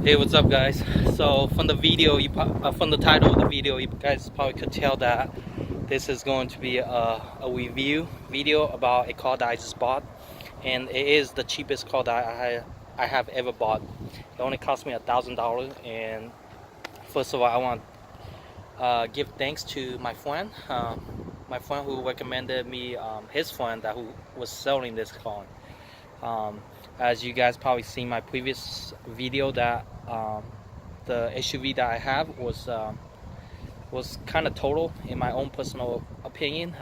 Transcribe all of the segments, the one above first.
Hey, what's up, guys? So from the video, from the title of the video, you guys probably could tell that this is going to be a review video about a car that I just bought, and it is the cheapest car that I have ever bought. It only cost me $1,000, and first of all, I want to give thanks to my friend who recommended me his friend that who was selling this car. Um, as you guys probably seen my previous video that the SUV that I have was kind of total in my own personal opinion.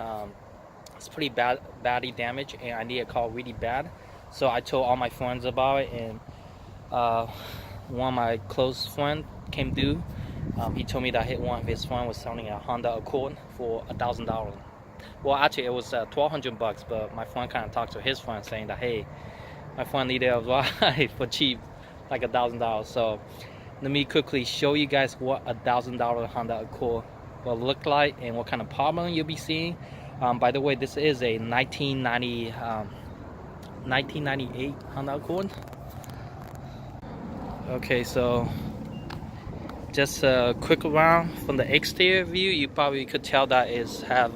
It's pretty badly damaged, and I need a car really bad. So I told all my friends about it, and one of my close friends came through. He told me that one of his friends was selling a Honda Accord for $1,000. Well, actually, it was $1,200, but my friend kind of talked to his friend saying that, hey, my friend needed a ride for cheap, like $1,000. So let me quickly show you guys what $1,000 Honda Accord will look like and what kind of problem you'll be seeing. By the way, this is a 1998 Honda Accord. Okay, so just a quick around from the exterior view, you probably could tell that it have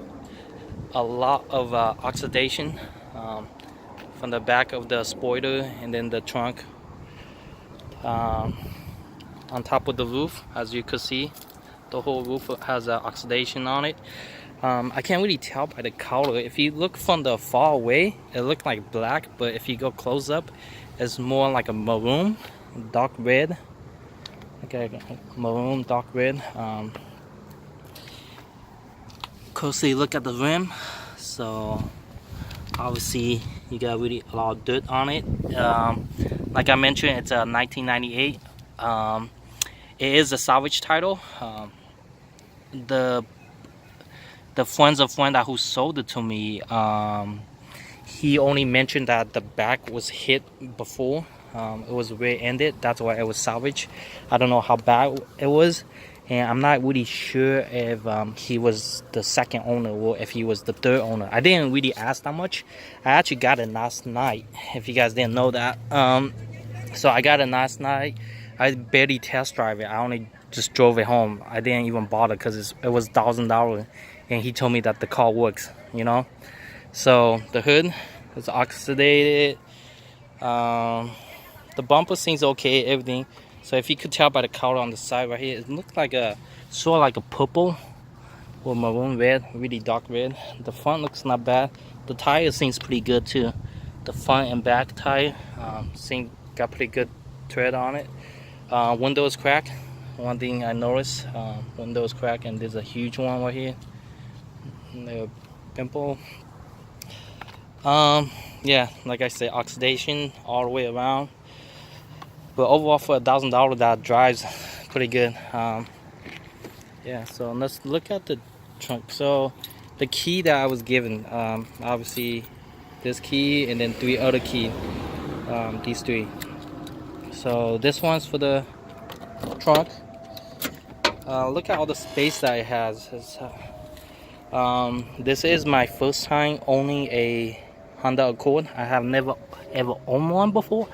a lot of oxidation from the back of the spoiler and then the trunk. On top of the roof, as you can see, the whole roof has oxidation on it. I can't really tell by the color. If you look from the far away, it looks like black, but if you go close up, it's more like a maroon, dark red. Okay, maroon, dark red. Closely look at the rim. So obviously you got really a lot of dirt on it. Like I mentioned, it's a 1998. It is a salvage title. The friends of friend who sold it to me, he only mentioned that the back was hit before. It was rear-ended, that's why it was salvaged. I don't know how bad it was, and I'm not really sure if he was the second owner or if he was the third owner. I didn't really ask that much. I actually got it last night, if you guys didn't know that. So I got it last night. I barely test drive it. I only just drove it home. I didn't even bother because it was $1,000, and he told me that the car works, you know. So the hood is oxidated. The bumper seems okay, everything. So if you could tell by the color on the side right here, it looks like sort of like a purple or maroon red, really dark red. The front looks not bad. The tire seems pretty good too. The front and back tire seem got pretty good tread on it. Window is cracked. One thing I noticed, window is cracked, and there's a huge one right here. The pimple. Yeah, like I said, oxidation all the way around. But overall, for $1,000, that drives pretty good. Yeah, so let's look at the trunk. So the key that I was given, obviously this key and then 3 other keys, these 3. So this one's for the trunk. Look at all the space that it has. This is my first time owning a Honda Accord. I have never ever owned one before.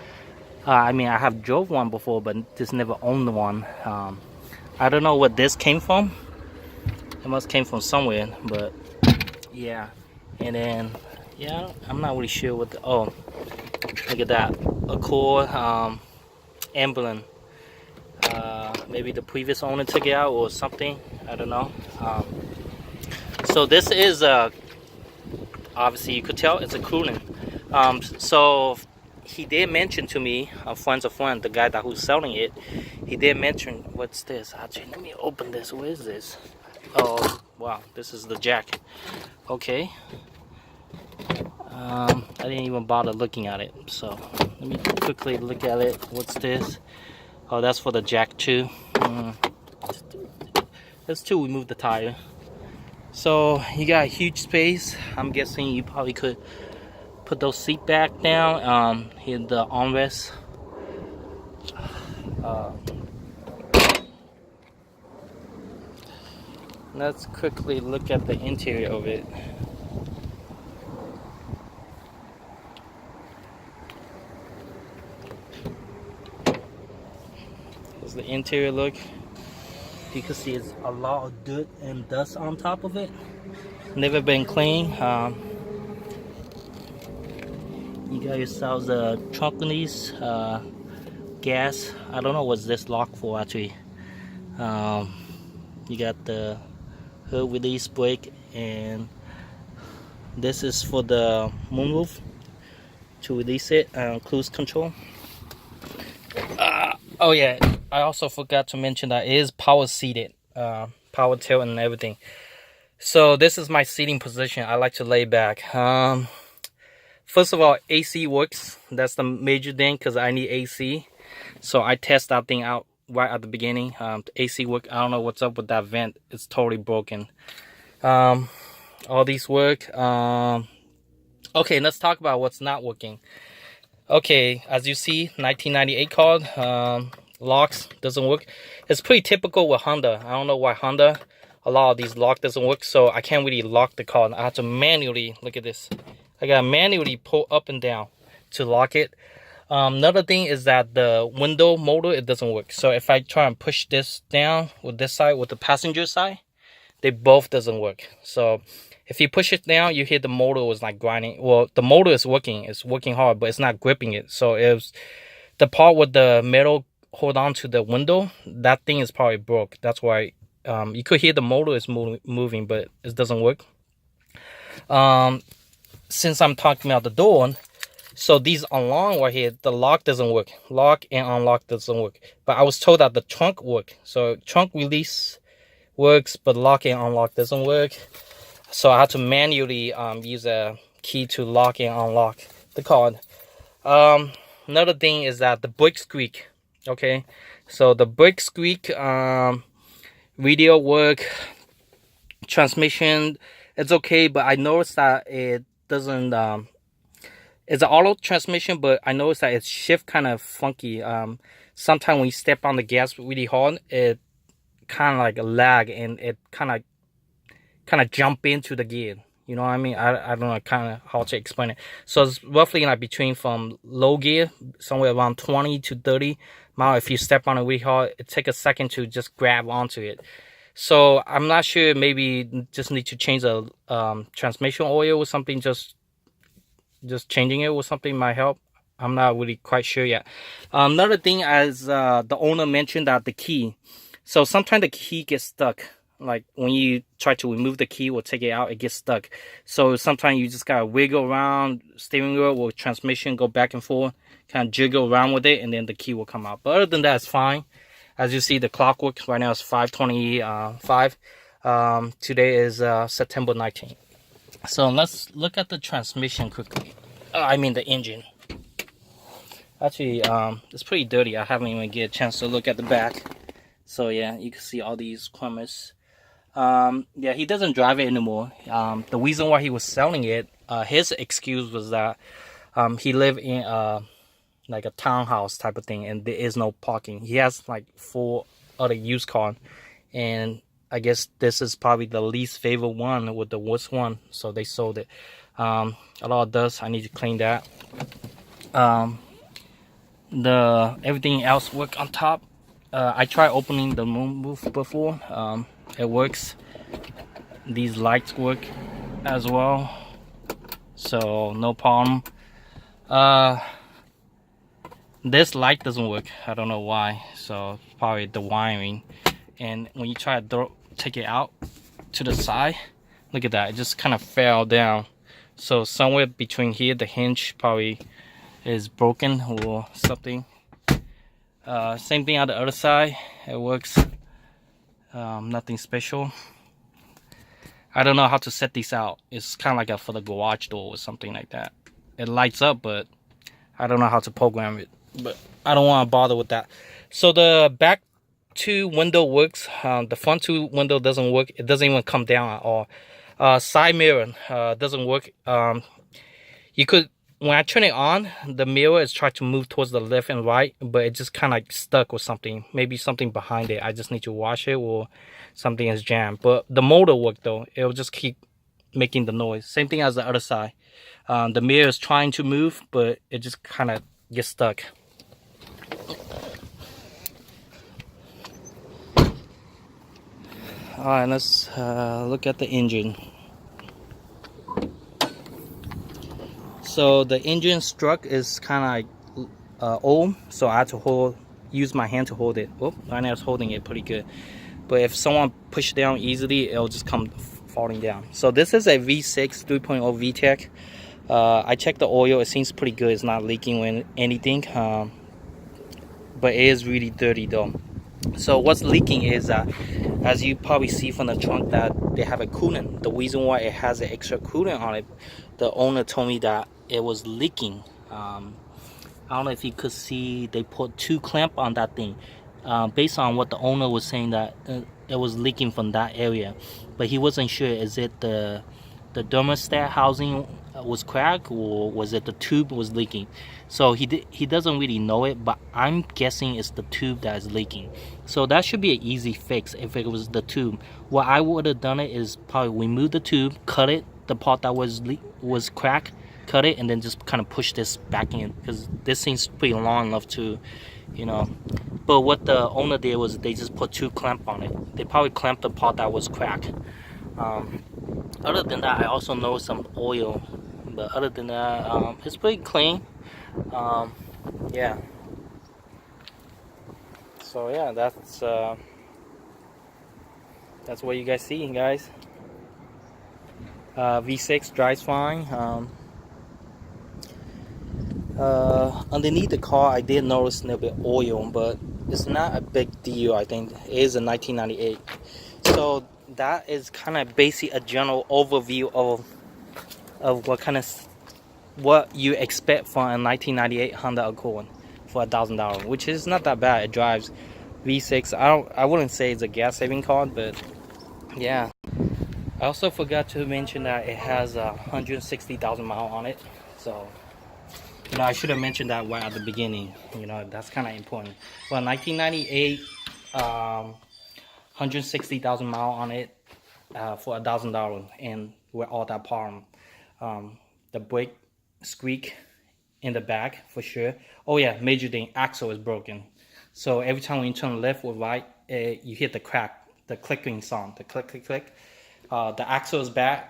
I mean, I have drove one before, but just never owned one. I don't know where this came from. It must came from somewhere, but yeah. And then, yeah, I'm not really sure what the, oh, look at that. Accord emblem. Maybe the previous owner took it out or something. I don't know. So this is, obviously you could tell it's a coolant. So he did mention to me, a friend's a friend, the guy who's selling it, he did mention, what's this? Actually, let me open this. What is this? Oh, wow, this is the jack. Okay. I didn't even bother looking at it, so let me quickly look at it. What's this? Oh, that's for the jack too. That's to remove the tire. So you got a huge space. I'm guessing you probably could put those seat back down. Here the armrest. Let's quickly look at the interior of it. is the interior look. You can see it's a lot of dirt and dust on top of it. Never been cleaned. You got yourselves a trunk release, gas. I don't know what's this lock for actually. You got the hood release brake, and this is for the moonroof to release it. Cruise control. Oh yeah, I also forgot to mention that it is power seated, power tilt and everything. So this is my seating position. I like to lay back. First of all, AC works. That's the major thing because I need AC. So I test that thing out right at the beginning. The AC work. I don't know what's up with that vent. It's totally broken. All these work. Okay, let's talk about what's not working. Okay, as you see, 1998 card, locks doesn't work. It's pretty typical with Honda. I don't know why Honda, a lot of these lock doesn't work, so I can't really lock the car. I have to manually, look at this. I gotta manually pull up and down to lock it. Another thing is that the window motor, it doesn't work. So if I try and push this down with this side, with the passenger side, they both doesn't work. So if you push it down, you hear the motor was like grinding. Well, the motor is working. It's working hard, but it's not gripping it. So if the part with the metal hold on to the window, that thing is probably broke. That's why you could hear the motor is moving, but it doesn't work. Since I'm talking about the door, so these unlock right here, the lock doesn't work. Lock and unlock doesn't work. But I was told that the trunk work. So trunk release works, but lock and unlock doesn't work. So I had to manually use a key to lock and unlock the car. Another thing is that the brake squeak. Okay, so the brake squeak, radio work, transmission, it's okay, but I noticed that it doesn't. It's an auto transmission, but I noticed that its shift kind of funky. Sometimes when you step on the gas really hard, it kind of like a lag, and it kind of jump into the gear. You know what I mean? I don't know kind of how to explain it. So it's roughly like between from low gear, somewhere around 20 to 30 mile. If you step on it really hard, it takes a second to just grab onto it. So I'm not sure, maybe just need to change the transmission oil or something. Just changing it or something might help. I'm not really quite sure yet. Another thing, as the owner mentioned, that the key. So sometimes the key gets stuck. Like when you try to remove the key or take it out, it gets stuck. So sometimes you just gotta wiggle around steering wheel or transmission, go back and forth, kind of jiggle around with it, and then the key will come out. But other than that, it's fine. As you see, the clock works right now. It's 5:25. Today is September 19th. So let's look at the transmission quickly. I mean the engine. Actually, it's pretty dirty. I haven't even get a chance to look at the back. So yeah, you can see all these crumbs. Yeah, he doesn't drive it anymore. The reason why he was selling it, his excuse was that he lived in like a townhouse type of thing, and there is no parking. He has like 4 other used cars, and I guess this is probably the least favorite one with the worst one, so they sold it. A lot of dust. I need to clean that. Everything else work on top. I tried opening the moonroof before. It works. These lights work as well, so no problem. This light doesn't work. I don't know why. So probably the wiring. And when you try to take it out to the side, look at that. It just kind of fell down. So somewhere between here, the hinge probably is broken or something. Same thing on the other side. It works. Nothing special. I don't know how to set these out. It's kind of like for the garage door or something like that. It lights up, but I don't know how to program it. But I don't want to bother with that. So the back 2 window works. The front 2 window doesn't work. It doesn't even come down at all. Side mirror doesn't work. You could, when I turn it on, the mirror is trying to move towards the left and right, but it just kind of like stuck or something. Maybe something behind it. I just need to wash it, or something is jammed. But the motor worked though. It will just keep making the noise. Same thing as the other side. The mirror is trying to move, but it just kind of gets stuck. Alright, let's look at the engine. So the engine struck is kind of like old, so I had to use my hand to hold it. Whoop, right now it's holding it pretty good. But if someone push down easily, it'll just come falling down. So this is a V6 3.0 VTEC. I checked the oil, it seems pretty good. It's not leaking when anything, but it is really dirty though. So what's leaking is as you probably see from the trunk, that they have a coolant. The reason why it has an extra coolant on it, the owner told me that it was leaking. I don't know if you could see, they put 2 clamp on that thing. Based on what the owner was saying, that it was leaking from that area, but he wasn't sure, is it the thermostat housing was cracked, or was it the tube was leaking? So he doesn't really know it, but I'm guessing it's the tube that is leaking. So that should be an easy fix if it was the tube. What I would have done it is probably remove the tube, cut it, the part that was cracked, cut it, and then just kind of push this back in, because this seems pretty long enough to, you know. But what the owner did was they just put 2 clamp on it. They probably clamped the part that was cracked. Other than that, I also noticed some oil, but other than that, it's pretty clean. Yeah. So yeah, that's what you guys see, guys. V6 drives fine. Underneath the car, I did notice a little bit oil, but it's not a big deal. I think it is a 1998. So that is kind of basically a general overview of what you expect from a 1998 Honda Accord for $1,000, which is not that bad. It drives V6. I wouldn't say it's a gas saving car, but yeah. I also forgot to mention that it has 160,000 miles on it. So, you know, I should have mentioned that right at the beginning. You know, that's kind of important. Well, 1998, 160,000 miles on it for $1,000, and with all that power. The brake squeak in the back for sure. Oh yeah, major thing, axle is broken. So every time when you turn left or right, you hit the crack, the clicking sound, the click click click. The axle is bad.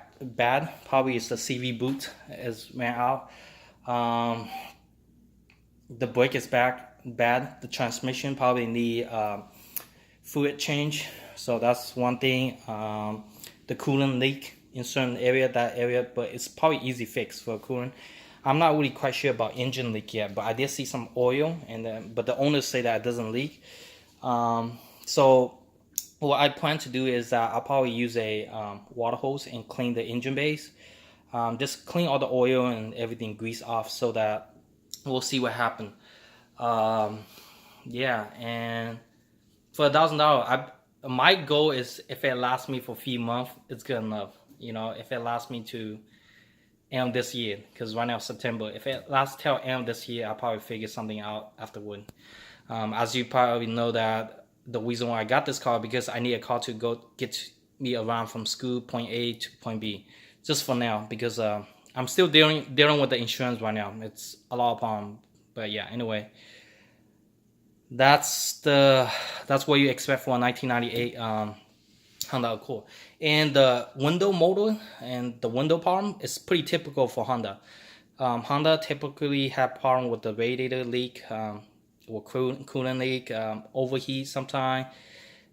Probably it's the CV boot is ran out. The brake is bad. The transmission probably need fluid change. So that's one thing. The coolant leak in certain area, but it's probably easy fix for coolant. I'm not really quite sure about engine leak yet, but I did see some oil, but the owners say that it doesn't leak. So what I plan to do is I'll probably use a water hose and clean the engine base. Just clean all the oil and everything, grease off, so that we'll see what happens. Yeah, and for $1,000, my goal is if it lasts me for a few months, it's good enough. You know, if it lasts me to end this year, because right now it's September. If it lasts till end this year, I'll probably figure something out afterward. As you probably know, that the reason why I got this car, because I need a car to get me around from school, point A to point B, just for now, because I'm still dealing with the insurance right now. It's a lot of problem, but yeah. Anyway, that's what you expect for a 1998 Honda Accord. And the window motor and the window problem is pretty typical for Honda. Honda typically have problem with the radiator leak, or coolant leak, overheat sometimes.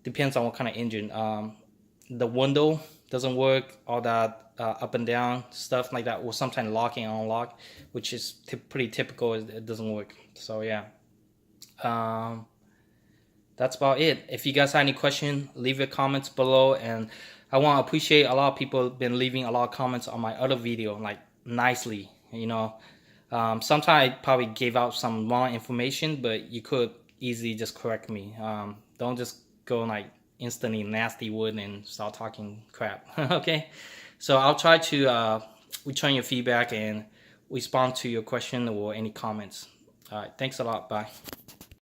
Depends on what kind of engine. The window doesn't work, all that up and down stuff like that, or sometimes locking and unlock, which is pretty typical. It doesn't work. So yeah. That's about it. If you guys have any questions, leave your comments below. And I want to appreciate a lot of people been leaving a lot of comments on my other video, like nicely, you know. Sometimes I probably gave out some wrong information, but you could easily just correct me. Don't just go like instantly nasty word and start talking crap. Okay, so I'll try to return your feedback and respond to your question or any comments. All right, thanks a lot. Bye.